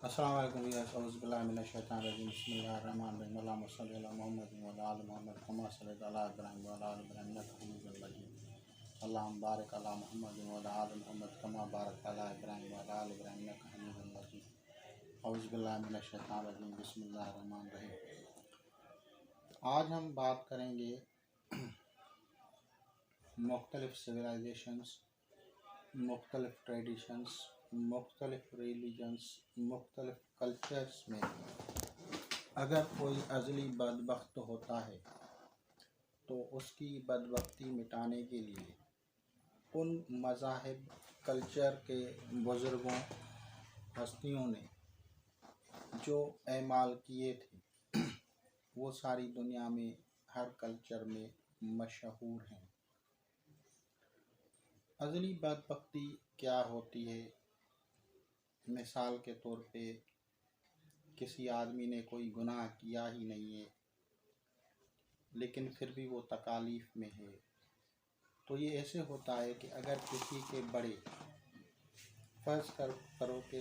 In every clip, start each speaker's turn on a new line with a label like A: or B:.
A: अस्सलाम वालेकुम औज़ुबिल्लाहि मिनश शैतानिर रजीम बिस्मिल्लाहिर्रहमानिर्रहीम अल्लाहुम्मा सल्लि अला मुहम्मद व अला आलि मुहम्मद कमा सल्लैता अला इब्राहीम व अला आलि इब्राहीम इन्नका हमीदुम मजीद अल्लाहुम्मा बारिक अला मुहम्मद व अला आलि मुहम्मद कमा बारकता अला इब्राहीम व अला आलि इब्राहीम इन्नका हमीदुम मजीद औज़ुबिल्लाहि मिनश शैतानिर रजीम बिस्मिल्लाहिर्रहमानिर्रहीम। आज हम बात करेंगे मुख्तलिफ सिविलाइजेशंस, मुख्तलिफ ट्रेडिशंस, मुख्तलिफ रिलीजन्स, मुख्तलिफ कल्चर्स में अगर कोई अज़ली बदबख्त होता है तो उसकी बदबख्ती मिटाने के लिए उन मज़ाहिब कल्चर के बुज़ुर्गों हस्तियों ने जो एमाल किए थे वो सारी दुनिया में हर कल्चर में मशहूर हैं। अज़ली बदबख्ती क्या होती है? मिसाल के तौर पे किसी आदमी ने कोई गुनाह किया ही नहीं है लेकिन फिर भी वो तकालीफ में है, तो ये ऐसे होता है कि अगर किसी के बड़े फ़र्ज़ करो कि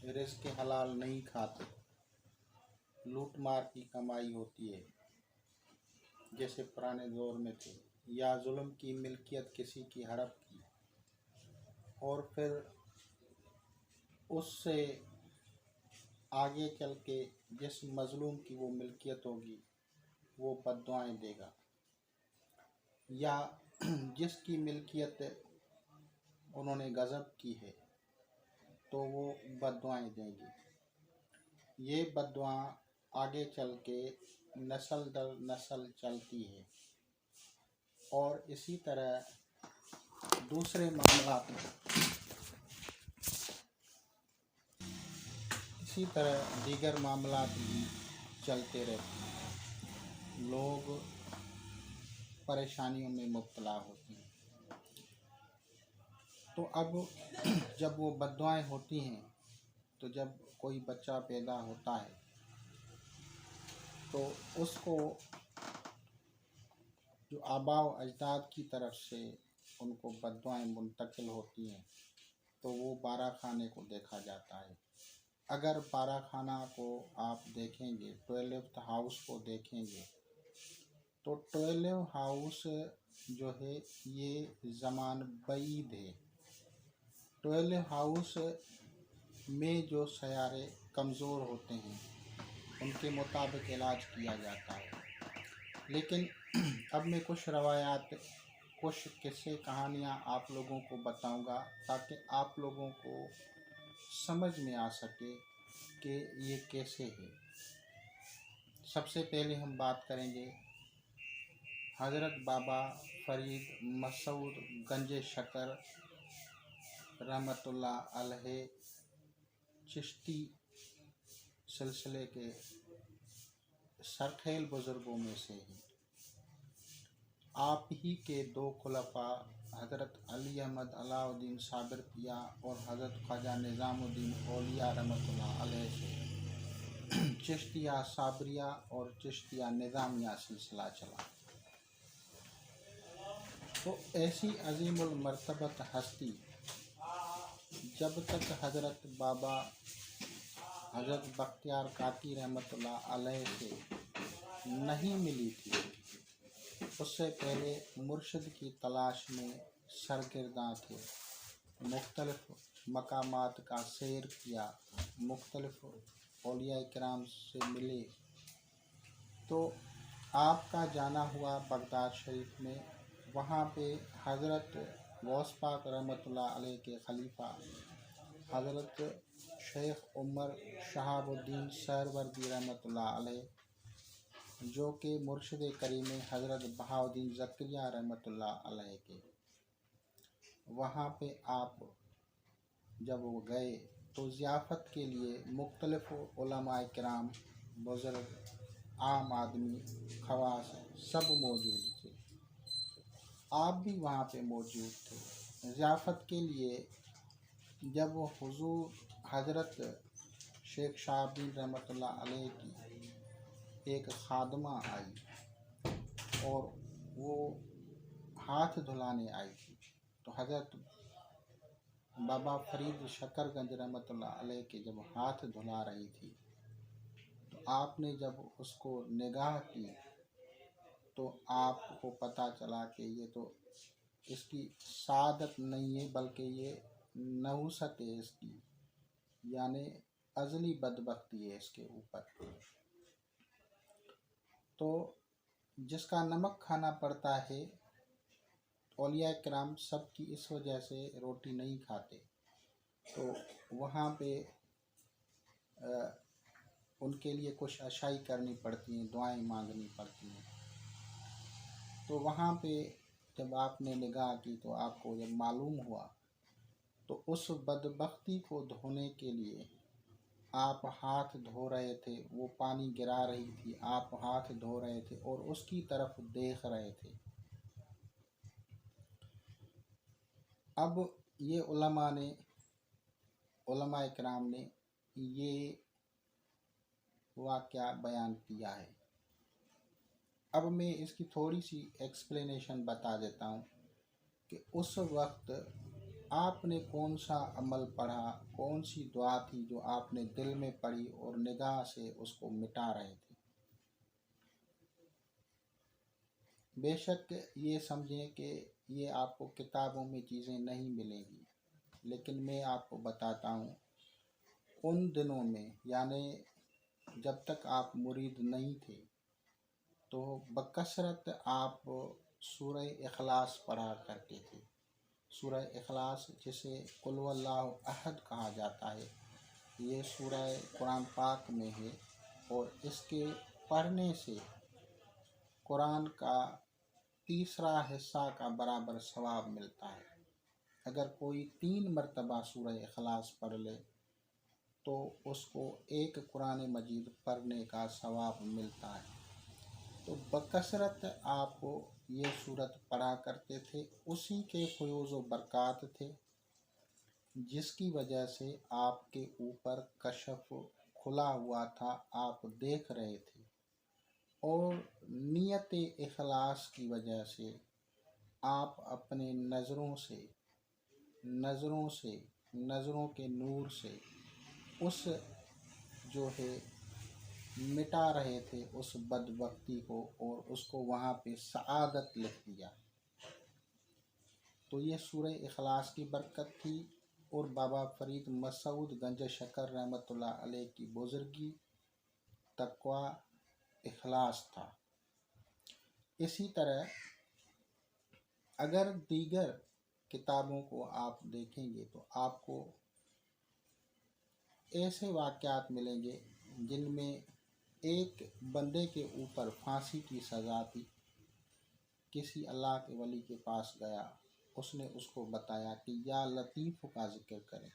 A: रिज़्क़ हलाल नहीं खाते, लूट मार की कमाई होती है जैसे पुराने दौर में थे, या जुल्म की मिल्कियत किसी की हड़प की और फिर उससे आगे चल के जिस मज़लूम की वो मिल्कियत होगी वो बद्दुआएं देगा, या जिसकी मिल्कियत उन्होंने गज़ब की है तो वो बद्दुआएं देंगे। ये बद्दुआ आगे चल के नस्ल दर नस्ल चलती है और इसी तरह दूसरे मामलात में इसी तरह दीगर मामलात भी चलते रहते हैं। लोग परेशानियों में मुब्तला होते हैं। तो अब जब वो बद्दुआएं होती हैं तो जब कोई बच्चा पैदा होता है तो उसको जो आबा व अजदाद की तरफ से उनको बद्दुआएं मुंतकिल होती हैं तो वो बारह खाने को देखा जाता है। अगर बारह खाना को आप देखेंगे, 12th हाउस को देखेंगे तो 12 हाउस जो है ये ज़मान बईद है। 12 हाउस में जो सयारे कमज़ोर होते हैं उनके मुताबिक इलाज किया जाता है। लेकिन अब मैं कुछ रवायात, कुछ किस्से कहानियाँ आप लोगों को बताऊंगा ताकि आप लोगों को समझ में आ सके कि ये कैसे है। सबसे पहले हम बात करेंगे हज़रत बाबा फ़रीद मसूद गंजे शकर रहमतुल्लाह अलैहि चिश्ती सिलसिले के सरखेल बुज़ुर्गों में से हैं। आप ही के दो खुलफा हज़रत अली अहमद अलाउद्दीन साबिर पिया और हज़रत ख्वाजा निज़ामुद्दीन औलिया रहमतुल्लाह अलैहि से चिश्तिया साबरिया और चिश्तिया निज़ामिया सिलसिला चला। तो ऐसी अज़ीमुल मर्तबत हस्ती जब तक हज़रत बाबा हज़रत बख्तियार काकी रहमतुल्लाह अलैहि से नहीं मिली थी, उससे पहले मुर्शिद की तलाश में सरगर्दा थे। मुख्तलिफ मकामात का सैर किया, मुख्तलिफ औलिया किराम से मिले। तो आपका जाना हुआ बगदाद शरीफ में, वहाँ पे हज़रत गौस पाक रहमतुल्लाह अलैहि के खलीफा हज़रत शेख उमर शहाबुद्दीन सहरवर्दी रहमतुल्लाह अलैहि, जो कि मुर्शिद करीम हज़रत बहाउद्दीन ज़करिया रहमतुल्लाह अलैहि के, वहाँ पे आप जब वो गए तो ज़ियाफ़त के लिए मुख्तलिफ़ उलमाए किराम, बुज़ुर्ग, आम आदमी, खवास सब मौजूद थे। आप भी वहाँ पे मौजूद थे। ज़ियाफ़त के लिए जब वो हुज़ूर हज़रत शेख शाहबुद्दीन रहमतुल्लाह अलैहि की एक खादमा आई और वो हाथ धुलाने आई थी, तो हज़रत बाबा फरीद शकरगंज रहमतुल्लाह अलैह के जब हाथ धुला रही थी तो आपने जब उसको निगाह की तो आपको पता चला कि ये तो इसकी सादत नहीं है बल्कि ये नहुसत है इसकी, यानी अजली बदबख्ती है इसके ऊपर। तो जिसका नमक खाना पड़ता है, औलिया किराम सब की इस वजह से रोटी नहीं खाते, तो वहाँ पे उनके लिए कुछ अशाई करनी पड़ती हैं, दुआएं मांगनी पड़ती हैं। तो वहाँ पे जब आपने निगाह की तो आपको जब मालूम हुआ तो उस बदबख्ती को धोने के लिए आप हाथ धो रहे थे, वो पानी गिरा रही थी, आप हाथ धो रहे थे और उसकी तरफ देख रहे थे। अब ये उलमा इकराम ने ये वाक़या बयान किया है। अब मैं इसकी थोड़ी सी एक्सप्लेनेशन बता देता हूँ कि उस वक्त आपने कौन सा अमल पढ़ा, कौन सी दुआ थी जो आपने दिल में पढ़ी और निगाह से उसको मिटा रहे थे। बेशक ये समझें कि ये आपको किताबों में चीज़ें नहीं मिलेंगी, लेकिन मैं आपको बताता हूँ उन दिनों में, यानी जब तक आप मुरीद नहीं थे, तो बकसरत आप सूरह इखलास पढ़ा करते थे। सूरह इखलास जिसे कुल वल्लाहु अहद कहा जाता है, ये सूरह कुरान पाक में है और इसके पढ़ने से कुरान का तीसरा हिस्सा का बराबर सवाब मिलता है। अगर कोई 3 मरतबा सूरह इखलास पढ़ ले तो उसको एक कुरान मजीद पढ़ने का सवाब मिलता है। तो बकसरत आप ये सूरत पढ़ा करते थे, उसी के फयूज़ व बरक़ात थे जिसकी वजह से आपके ऊपर कशफ खुला हुआ था, आप देख रहे थे। और नियत इखलास की वजह से आप अपने नज़रों के नूर से उस जो है मिटा रहे थे उस बदबख्ती को और उसको वहाँ पे सआदत लिख दिया। तो ये सूरह इखलास की बरकत थी और बाबा फरीद मसूद गंज शकर रहमतुल्लाह अलैह की बुजुर्गी तकवा इखलास था। इसी तरह अगर दीगर किताबों को आप देखेंगे तो आपको ऐसे वाक़यात मिलेंगे जिनमें एक बंदे के ऊपर फांसी की सज़ा थी। किसी अल्लाह के वली के पास गया, उसने उसको बताया कि या लतीफ़ का जिक्र करें।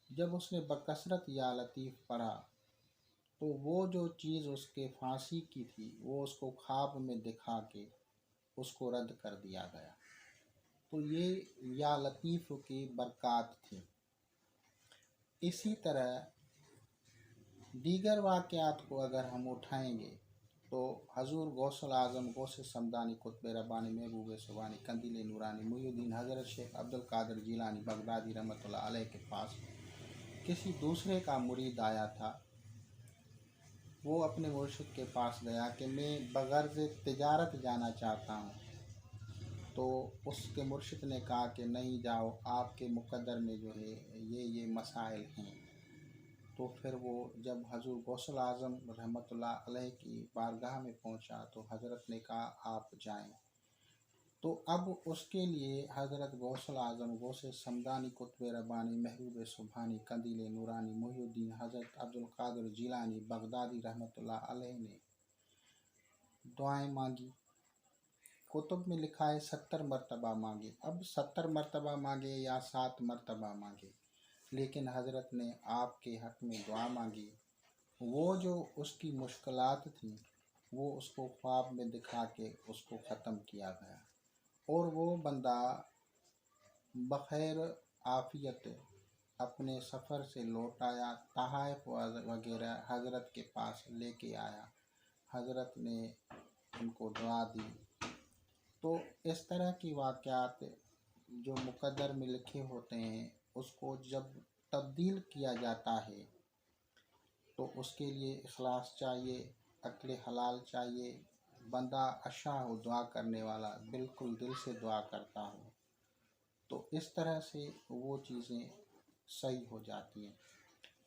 A: जब उसने बकसरत या लतीफ़ पढ़ा तो वो जो चीज़ उसके फांसी की थी वो उसको ख्वाब में दिखा के उसको रद्द कर दिया गया। तो ये या लतीफ़ की बरक़ात थी। इसी तरह दीगर वाक़यात को अगर हम उठाएंगे तो हजूर गौसल आज़म गौसे समदानी कुतुब रब्बानी महबूब सुबानी कंदील नूरानी मुहिउद्दीन हज़रत शेख अब्दुल कादिर जिलानी बगदादी रहमतुल्लाह अलैह के पास किसी दूसरे का मुरीद आया था। वो अपने मुर्शिद के पास गया कि मैं बग़र्ज़ तिजारत जाना चाहता हूँ। तो उसके मुर्शिद ने कहा कि नहीं जाओ, आपके मुक़द्दर में जो है ये मसाइल हैं। तो फिर वो जब हजूर गौसल आज़म रहमतुल्लाह अलैह की बारगाह में पहुंचा तो हज़रत ने कहा आप जाएं। तो अब उसके लिए हज़रत गौसल आज़म गौसे समदानी कुतुब रब्बानी महबूब सुभानी कंदील नूरानी मुहिउद्दीन हज़रत अब्दुल कादिर जिलानी बगदादी रहमतुल्लाह अलैह ने दुआएं मांगी। कुतुब में लिखा है 70 मरतबा मांगे। अब 70 मरतबा मांगे या 7 मरतबा मांगे, लेकिन हज़रत ने आपके हक़ में दुआ मांगी। वो जो उसकी मुश्किलात थी वो उसको ख्वाब में दिखा के उसको ख़त्म किया गया और वो बंदा बखैर आफ़ियत अपने सफ़र से लौट आया। तहाइफ वगैरह हज़रत के पास लेके आया, हज़रत ने उनको दुआ दी। तो इस तरह की वाक़यात जो मुकद्दर में लिखे होते हैं उसको जब तब्दील किया जाता है तो उसके लिए इखलास चाहिए, अक्ल हलाल चाहिए, बंदा अच्छा हो, दुआ करने वाला, बिल्कुल दिल से दुआ करता हो, तो इस तरह से वो चीज़ें सही हो जाती हैं।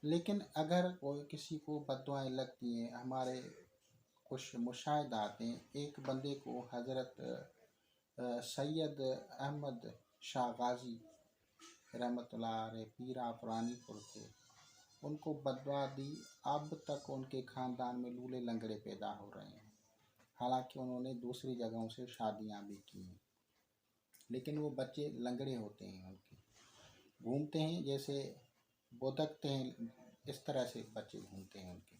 A: लेकिन अगर कोई किसी को बद्दुआएं लगती हैं, हमारे कुछ मुशाहिदात हैं, एक बंदे को हज़रत सैयद अहमद शाह गाज़ी रहमतुल्लाह अलैह पीरा पुरानीपुर के, उनको बद्दुआ दी। अब तक उनके ख़ानदान में लूले लंगड़े पैदा हो रहे हैं, हालांकि उन्होंने दूसरी जगहों से शादियां भी की हैं, लेकिन वो बच्चे लंगड़े होते हैं, उनके घूमते हैं जैसे बोदकते हैं, इस तरह से बच्चे घूमते हैं उनके।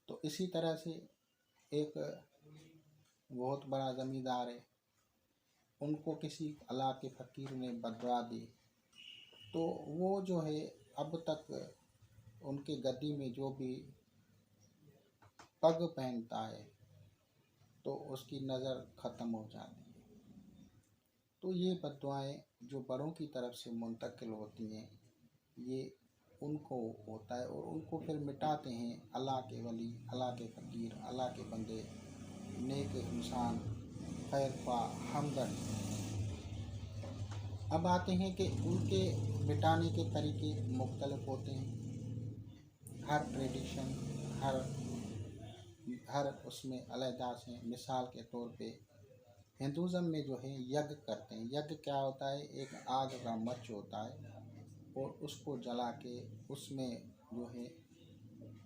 A: तो इसी तरह से एक बहुत बड़ा ज़मींदार है, उनको किसी अल्लाह के फ़कीर ने बद्दुआ दी, तो वो जो है अब तक उनके गद्दी में जो भी पग पहनता है तो उसकी नज़र ख़त्म हो जाती है। तो ये बद्दुआएं जो बड़ों की तरफ से मुंतकिल होती हैं, ये उनको होता है और उनको फिर मिटाते हैं अल्लाह के वली, अल्लाह के फ़कीर, अल्लाह के बंदे, नेक इंसान, खैर ख्वाह, हमदर्द। अब आते हैं कि उनके मिटाने के तरीके मुख्तलिफ होते हैं। हर ट्रेडिशन, हर हर उसमें अलहदा से, मिसाल के तौर पे हिंदुज़म में जो है यज्ञ करते हैं। यज्ञ क्या होता है? एक आग का मच होता है और उसको जला के उसमें जो है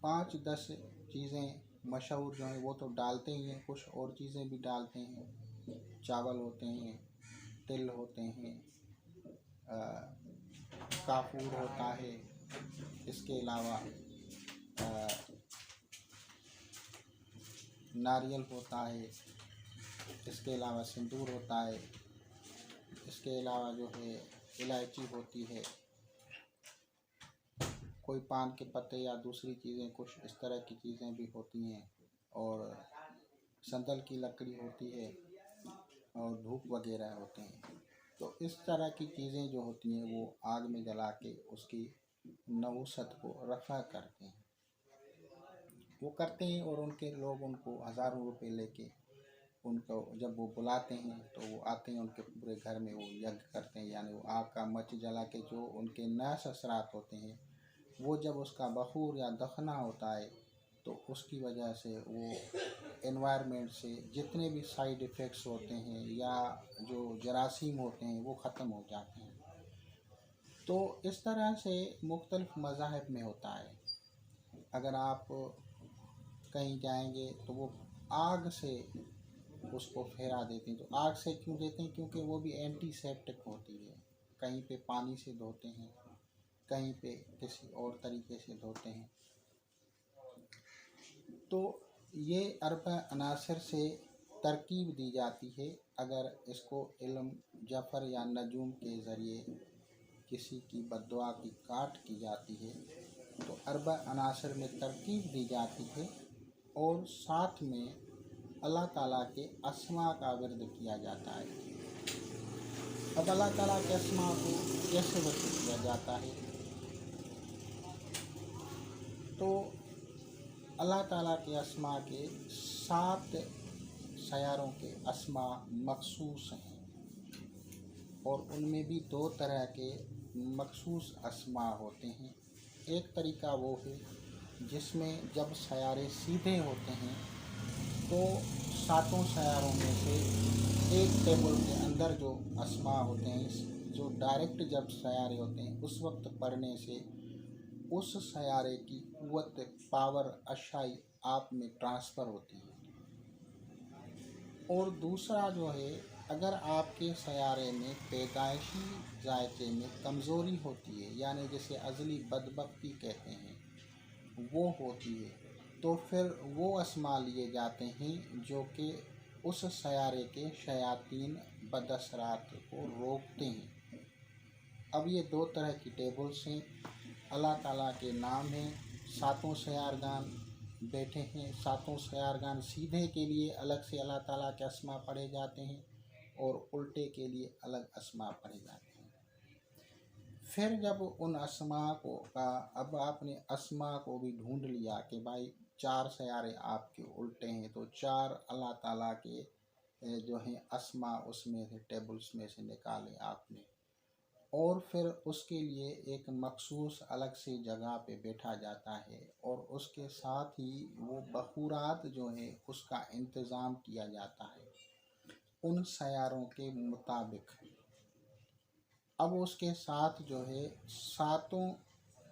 A: 5-10 चीज़ें मशहूर जो हैं वो तो डालते ही हैं, कुछ और चीज़ें भी डालते हैं। चावल होते हैं, तिल होते हैं, काफूर होता है, इसके अलावा नारियल होता है, इसके अलावा सिंदूर होता है, इसके अलावा जो है इलायची होती है, कोई पान के पत्ते या दूसरी चीज़ें, कुछ इस तरह की चीज़ें भी होती हैं, और संदल की लकड़ी होती है और धूप वगैरह होते हैं। तो इस तरह की चीज़ें जो होती हैं वो आग में जला के उसकी नवूसत को रफ़ा करते हैं, वो करते हैं। और उनके लोग उनको हज़ारों रुपए लेके उनको जब वो बुलाते हैं तो वो आते हैं, उनके पूरे घर में वो यज्ञ करते हैं, यानी वो आग का मच जला के जो उनके नस असरात होते हैं वो जब उसका बखूर या दफना होता है तो उसकी वजह से वो एनवायरनमेंट से जितने भी साइड इफ़ेक्ट्स होते हैं या जो जरासीम होते हैं वो ख़त्म हो जाते हैं। तो इस तरह से मुख्तलिफ मज़ाहिब में होता है। अगर आप कहीं जाएंगे तो वो आग से उसको फेरा देते हैं। तो आग से क्यों देते हैं? क्योंकि वो भी एंटीसेप्टिक होती है। कहीं पे पानी से धोते हैं, कहीं पे किसी और तरीके से धोते हैं। तो ये अर्बा अनासर से तरकीब दी जाती है। अगर इसको इल्म जफ़र या नजूम के ज़रिए किसी की बद्दुआ की काट की जाती है तो अर्बा अनासर में तरकीब दी जाती है और साथ में अल्लाह ताला के अस्मा का विर्द किया जाता है। अब अल्लाह ताला के अस्मा को कैसे विर्द किया जाता है? तो अल्लाह ताला के अस्मा के 7 सयारों के अस्मा मखसूस हैं और उनमें भी 2 तरह के मखसूस अस्मा होते हैं। एक तरीका वो है जिसमें जब सयारे सीधे होते हैं तो 7 सयारों में से एक टेबल के अंदर जो अस्मा होते हैं, जो डायरेक्ट जब सयारे होते हैं उस वक्त पढ़ने से उस सयारे की कुव्वत, पावर, अच्छाई आप में ट्रांसफ़र होती है। और दूसरा जो है, अगर आपके सयारे में पैदाइशी जायके में कमज़ोरी होती है, यानी जिसे अज़ली बदबख्ती कहते हैं, वो होती है, तो फिर वो अस्मा लिए जाते हैं जो कि उस सयारे के शयातीन बदअसरात को रोकते हैं। अब ये 2 तरह की टेबल्स हैं। अल्लाह ताला के नाम हैं, 7 सयारगान बैठे हैं, 7 सयारगान सीधे के लिए अलग से अल्लाह ताला के अस्मा पढ़े जाते हैं और उल्टे के लिए अलग अस्मा पढ़े जाते हैं। फिर जब उन अस्मा को अब आपने अस्मा को भी ढूंढ लिया कि भाई 4 सयारे आपके उल्टे हैं, तो 4 अल्लाह ताला के जो हैं अस्मा उसमें से टेबल्स में से निकाले आपने, और फिर उसके लिए एक मखसूस अलग से जगह पे बैठा जाता है और उसके साथ ही वो बखूरात जो है उसका इंतज़ाम किया जाता है उन सयारों के मुताबिक। अब उसके साथ जो है सातों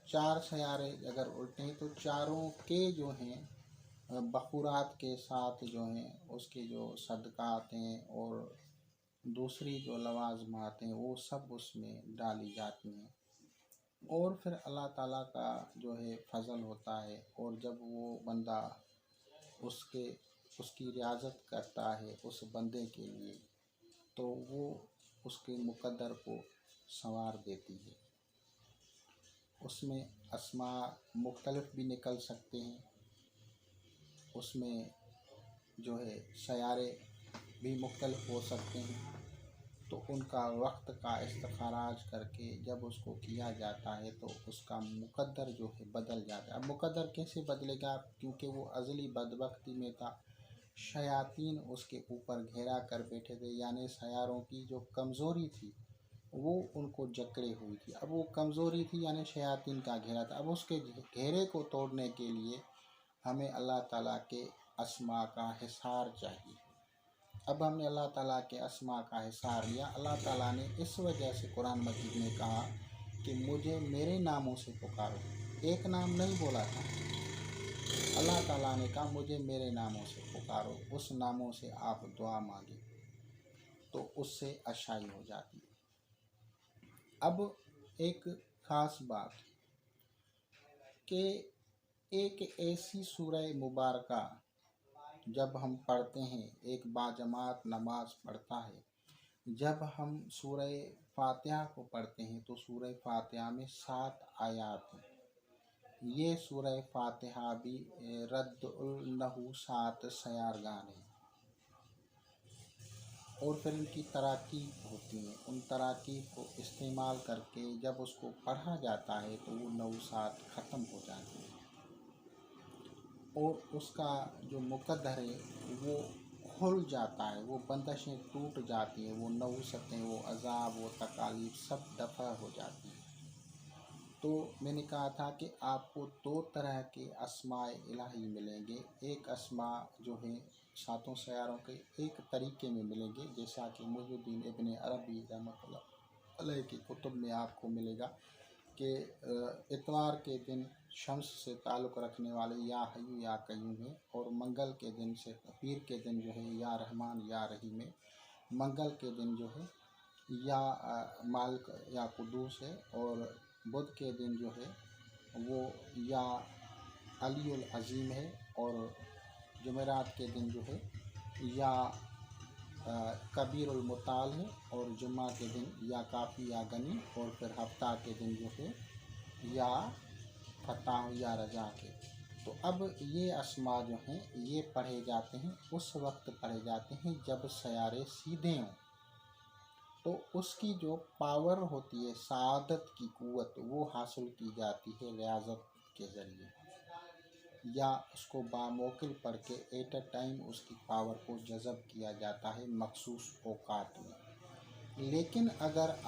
A: 4 सयारे अगर उल्टे हैं तो चारों के जो हैं बखूरात के साथ जो हैं उसके जो सदक़ात हैं और दूसरी जो लवाज़मात हैं वो सब उसमें डाली जाती हैं। और फिर अल्लाह ताला का जो है फ़ज़ल होता है, और जब वो बंदा उसकी रियाज़त करता है उस बंदे के लिए, तो वो उसके मुक़द्दर को संवार देती है। उसमें अस्मा मुख्तलिफ भी निकल सकते हैं, उसमें जो है सयारे भी मुख्तलिफ हो सकते हैं, तो उनका वक्त का इस्तिखराज करके जब उसको किया जाता है तो उसका मुक़द्दर जो है बदल जाता है। अब मुक़द्दर कैसे बदलेगा, क्योंकि वो अज़ली बदबख्ती में था, शयातीन उसके ऊपर घेरा कर बैठे थे, यानी सयारों की जो कमज़ोरी थी वो उनको जकड़े हुई थी। अब वो कमज़ोरी थी यानी शयातीन का घेरा था। अब उसके घेरे को तोड़ने के लिए हमें अल्लाह ताला के अस्मा का हिसार चाहिए। अब हमने अल्लाह ताला के अस्मा का हिसार लिया। अल्लाह ताला ने इस वजह से कुरान मजीद में कहा कि मुझे मेरे नामों से पुकारो। एक नाम नहीं बोला था, अल्लाह ताला ने कहा मुझे मेरे नामों से पुकारो, उस नामों से आप दुआ मांगे तो उससे अशाई हो जाती है। अब एक ख़ास बात कि एक ऐसी सूरह मुबारका जब हम पढ़ते हैं, एक बाजमात नमाज पढ़ता है, जब हम सूरह फातिहा को पढ़ते हैं तो सूरह फातिहा में 7 आयात हैं। ये सूरह फातिहा भी रद्दुल नहूसात सयारगान है, और फिर इनकी तराकीब होती हैं। उन तराकीब को इस्तेमाल करके जब उसको पढ़ा जाता है तो वो नहूसात ख़त्म हो जाती हैं और उसका जो मुक़द्दर है वो खुल जाता है, वो बंदिशें टूट जाती हैं, वो नहूसतें, वो अज़ाब, वो तकालीफ सब दफ़ा हो जाती हैं। तो मैंने कहा था कि आपको 2 तरह के अस्माए इलाही मिलेंगे। एक अस्मा जो है सातों सयारों के एक तरीके में मिलेंगे, जैसा कि मुहिउद्दीन इब्न अरबी रहमतुल्लाह अलैह की कुतुब में आपको मिलेगा कि इतवार के दिन शम्स से ताल्लुक़ रखने वाले या हय्यू या क़य्यूम है, और मंगल के दिन से पीर के दिन जो है या रहमान या रहीम है, मंगल के दिन जो है या मालिक या कुद्दूस है, और बुध के दिन जो है वो या अलीउल अज़ीम है, और जुमेरात के दिन जो है या कबीरुल मुताल है, और जुम्मा के दिन या काफ़ी या गनी, और फिर हफ्ता के दिन जो है या फताह या रजा के। तो अब ये अस्मा जो हैं ये पढ़े जाते हैं, उस वक्त पढ़े जाते हैं जब सयारे सीधे हों, तो उसकी जो पावर होती है, सादत की क़ुव्वत, वो हासिल की जाती है रियाज़त के ज़रिए, या उसको बामौक़िल पढ़ के एट अ टाइम उसकी पावर को जज़ब किया जाता है मखसूस औक़ात में। लेकिन अगर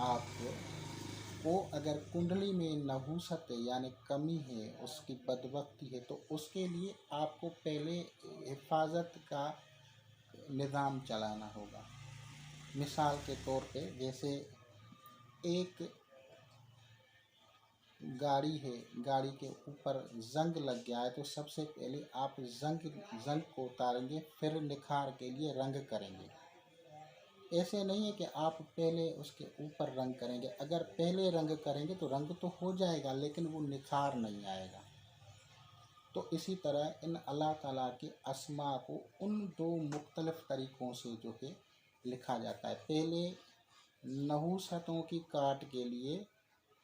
A: अगर कुंडली में नहूसत है यानी कमी है, उसकी बदबख्ती है, तो उसके लिए आपको पहले हिफाजत का निज़ाम चलाना होगा। मिसाल के तौर पे जैसे एक गाड़ी है, गाड़ी के ऊपर जंग लग गया है, तो सबसे पहले आप जंग को उतारेंगे, फिर निखार के लिए रंग करेंगे। ऐसे नहीं है कि आप पहले उसके ऊपर रंग करेंगे। अगर पहले रंग करेंगे तो रंग तो हो जाएगा लेकिन वो निखार नहीं आएगा। तो इसी तरह इन अल्लाह ताला के अस्मा को उन 2 मुख्तलिफ़ तरीक़ों से जो है लिखा जाता है। पहले नहूसतों की काट के लिए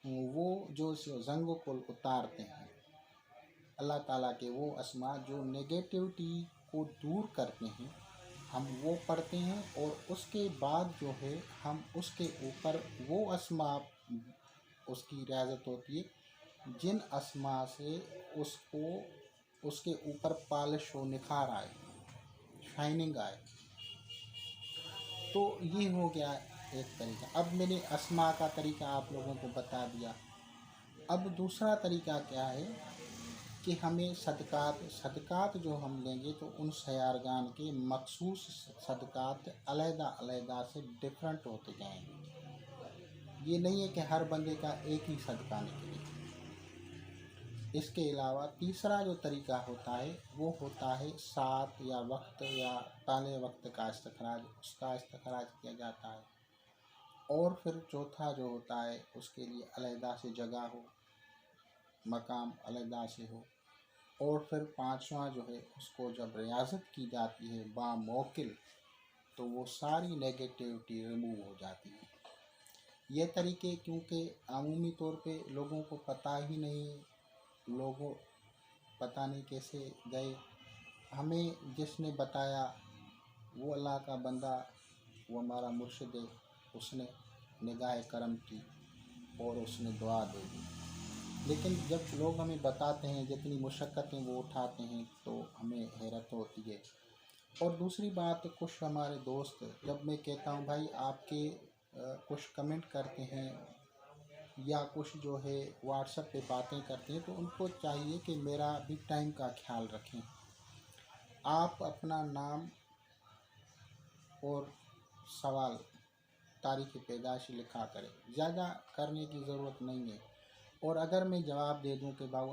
A: वो जो जंग को उतारते हैं, अल्लाह ताला के वो अस्मा जो नेगेटिविटी को दूर करते हैं, हम वो पढ़ते हैं और उसके बाद जो है हम उसके ऊपर वो अस्मा उसकी रियाजत होती है जिन अस्मा से उसको उसके ऊपर पॉलिश हो, निखार आए, शाइनिंग आए। तो ये हो गया एक तरीका। अब मैंने अस्मा का तरीका आप लोगों को बता दिया। अब दूसरा तरीका क्या है कि हमें सदकात जो हम लेंगे तो उन सयारगान के मखसूस सदकात अलहदा से डिफरेंट होते जाएंगे। ये नहीं है कि हर बंदे का एक ही सदका निकले। इसके अलावा तीसरा जो तरीका होता है वो होता है सात या वक्त या ताले वक्त का इस्तखराज, उसका इस्तखराज किया जाता है। और फिर चौथा जो होता है उसके लिए अलहदा से जगह हो, मकाम अलहदा से हो। और फिर पांचवा जो है उसको जब रियाजत की जाती है बामौकिल तो वो सारी नेगेटिविटी रिमूव हो जाती है। ये तरीके क्योंकि आमूमी तौर पे लोगों को पता ही नहीं, लोगों पता नहीं कैसे गए। हमें जिसने बताया वो अल्लाह का बंदा, वो हमारा मुर्शिद है, उसने निगाह करम की और उसने दुआ दे दी। लेकिन जब लोग हमें बताते हैं जितनी मुशक्क़तें वो उठाते हैं तो हमें हैरत होती है। और दूसरी बात, कुछ हमारे दोस्त, जब मैं कहता हूँ भाई आपके कुछ कमेंट करते हैं या कुछ जो है व्हाट्सएप पे बातें करते हैं तो उनको चाहिए कि मेरा भी टाइम का ख्याल रखें। आप अपना नाम और सवाल, तारीख़ पैदाइश लिखा करें, ज़्यादा करने की ज़रूरत नहीं है। और अगर मैं जवाब दे दूं कि भाई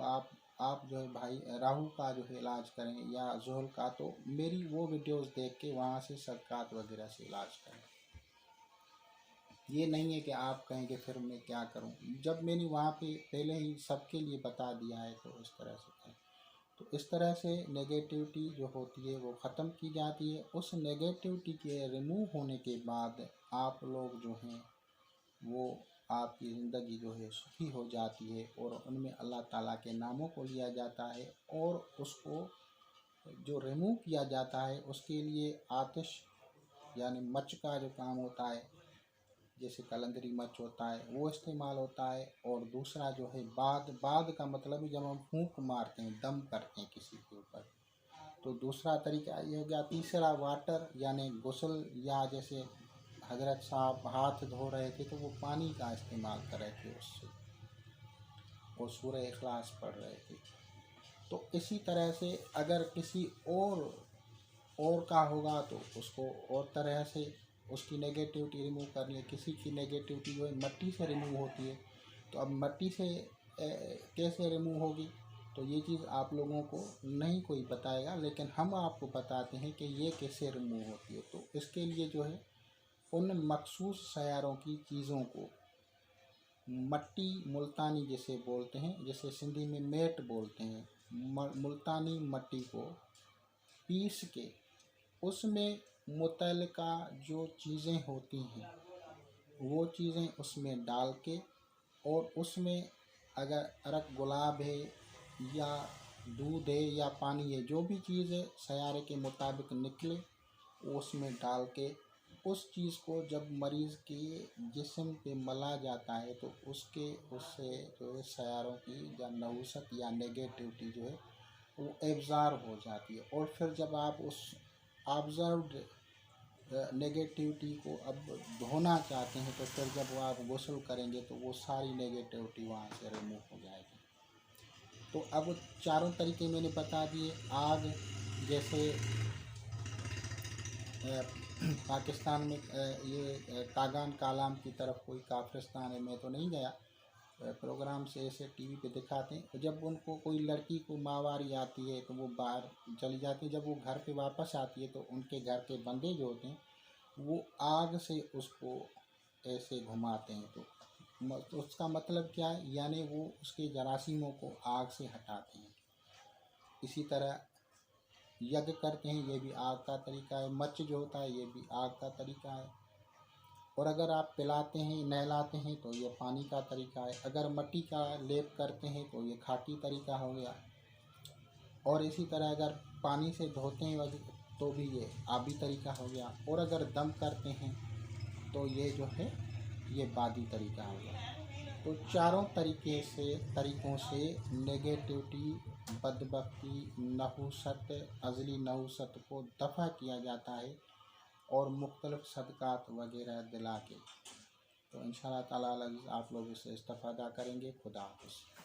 A: आप जो है भाई राहु का जो है इलाज करें या ज़ोहल का, तो मेरी वो वीडियोस देख के वहाँ से सदकात वगैरह से इलाज करें। ये नहीं है कि आप कहें कि फिर मैं क्या करूं, जब मैंने वहाँ पे पहले ही सबके लिए बता दिया है तो इस तरह से करें। तो इस तरह से नेगेटिविटी जो होती है वो ख़त्म की जाती है। उस नेगेटिविटी के रिमूव होने के बाद आप लोग जो हैं वो आपकी ज़िंदगी जो है सुखी हो जाती है और उनमें अल्लाह ताला के नामों को लिया जाता है। और उसको जो रिमूव किया जाता है उसके लिए आतिश यानी मच का जो काम होता है, जैसे कलंदरी मच होता है, वो इस्तेमाल होता है। और दूसरा जो है बाद का मतलब है जब हम फूंक मारते हैं, दम करते हैं किसी के ऊपर, तो दूसरा तरीका ये हो गया। तीसरा वाटर यानी गुस्ल, या जैसे हजरत साहब हाथ धो रहे थे तो वो पानी का इस्तेमाल कर रहे थे उससे, और सूरह इखलास पढ़ रहे थे। तो इसी तरह से अगर किसी और का होगा तो उसको और तरह से उसकी नेगेटिविटी रिमूव करनी है। किसी की नेगेटिविटी जो है मट्टी से रिमूव होती है, तो अब मट्टी से कैसे रिमूव होगी, तो ये चीज़ आप लोगों को नहीं कोई बताएगा, लेकिन हम आपको बताते हैं कि ये कैसे रिमूव होती है। तो इसके लिए जो है उन मखसूस सयारों की चीज़ों को मट्टी, मुल्तानी जिसे बोलते हैं, जैसे सिंधी में मेट बोलते हैं, मुल्तानी मट्टी को पीस के उसमें मुतल्लिका जो चीज़ें होती हैं वो चीज़ें उसमें डाल के, और उसमें अगर अरक गुलाब है या दूध है या पानी है, जो भी चीज़ है सयारे के मुताबिक निकले, उसमें डाल के उस चीज़ को जब मरीज़ के जिस्म पे मला जाता है तो उससे जो है सयारों की या नहुसत या नेगेटिविटी जो है वो एब्ज़ॉर्ब हो जाती है। और फिर जब आप उस ऑब्ज़र्व्ड नेगेटिविटी को अब धोना चाहते हैं तो फिर जब वो आप गुस्ल करेंगे तो वो सारी नेगेटिविटी वहाँ से रिमूव हो जाएगी। तो अब चारों तरीके मैंने बता दिए। आग, जैसे पाकिस्तान में ये कागान कालाम की तरफ कोई काफिरिस्तान है, मैं तो नहीं गया, प्रोग्राम से ऐसे टीवी पे दिखाते हैं। जब उनको कोई लड़की को माहवारी आती है तो वो बाहर चली जाती है, जब वो घर पे वापस आती है तो उनके घर के बंदे जो होते हैं वो आग से उसको ऐसे घुमाते हैं। तो उसका मतलब क्या है, यानी वो उसके जरासीमों को आग से हटाते हैं। इसी तरह यज्ञ करते हैं, ये भी आग का तरीका है। मच जो होता है ये भी आग का तरीका है। और अगर आप पिलाते हैं, नहलाते हैं तो ये पानी का तरीका है। अगर मट्टी का लेप करते हैं तो ये खाटी तरीका हो गया। और इसी तरह अगर पानी से धोते हैं तो भी ये आबी तरीका हो गया, और अगर दम करते हैं तो ये जो है ये बादी तरीका हो गया। तो चारों तरीकों से नेगेटिविटी, बदबख्ती, नहुसत, अज़ली नहुसत को दफ़ा किया जाता है और मुख्तलिफ सदक़ात वगैरह दिला के। तो इंशाअल्लाह ताला आप लोग इससे इस्तिफ़ादा करेंगे। खुदा हाफ़िज़।